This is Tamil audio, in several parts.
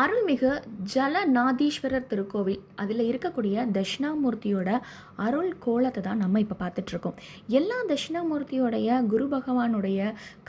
அருள்மிகு ஜலநாதீஸ்வரர் திருக்கோவில் அதில் இருக்கக்கூடிய தட்சிணாமூர்த்தியோட அருள் கோலத்தை தான் நம்ம இப்போ பார்த்துட்ருக்கோம். எல்லா தட்சிணாமூர்த்தியோடைய குரு பகவானுடைய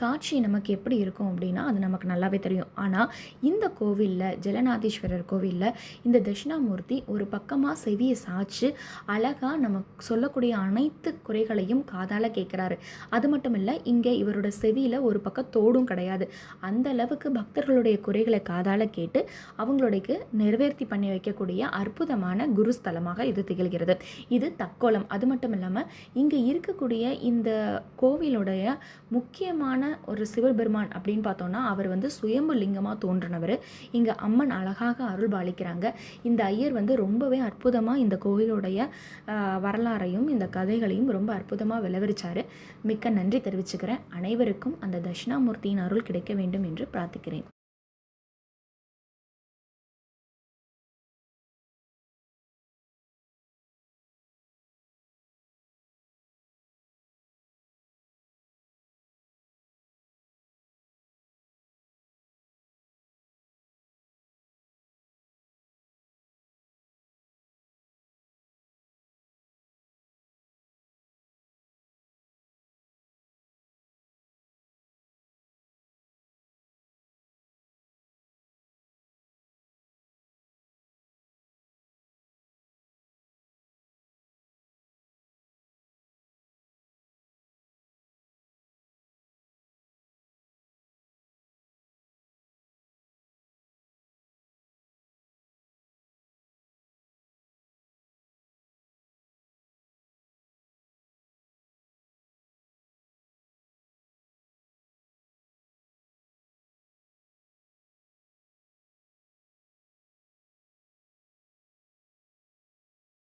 காட்சி நமக்கு எப்படி இருக்கும் அப்படின்னா அது நமக்கு நல்லாவே தெரியும். ஆனால் இந்த கோவிலில், ஜலநாதீஸ்வரர் கோவிலில் இந்த தட்சிணாமூர்த்தி ஒரு பக்கமாக செவியை சாய்ச்சி அழகாக நம்ம சொல்லக்கூடிய அனைத்து குறைகளையும் காதால் கேட்குறாரு. அது மட்டும் இல்லை, இங்கே இவரோட செவியில் ஒரு பக்கம் தோடும் கிடையாது. அந்த அளவுக்கு பக்தர்களுடைய குறைகளை காதால் கேட்டு அவங்களுடைய நிறைவேற்றி பண்ணி வைக்கக்கூடிய அற்புதமான குருஸ்தலமாக இது திகழ்கிறது. இது தக்கோலம். அது மட்டும் இல்லாமல் இங்கே இருக்கக்கூடிய இந்த கோவிலுடைய முக்கியமான ஒரு சிவபெருமான் அப்படின்னு பார்த்தோன்னா அவர் சுயம்பு லிங்கமாக தோன்றினவர். இங்கே அம்மன் அழகாக அருள் பாலிக்கிறாங்க. இந்த ஐயர் ரொம்பவே அற்புதமாக இந்த கோவிலுடைய வரலாறையும் இந்த கதைகளையும் ரொம்ப அற்புதமாக விளவரிச்சார். மிக்க நன்றி தெரிவிச்சுக்கிறேன். அனைவருக்கும் அந்த தட்சிணாமூர்த்தியின் அருள் கிடைக்க வேண்டும் என்று பிரார்த்திக்கிறேன்.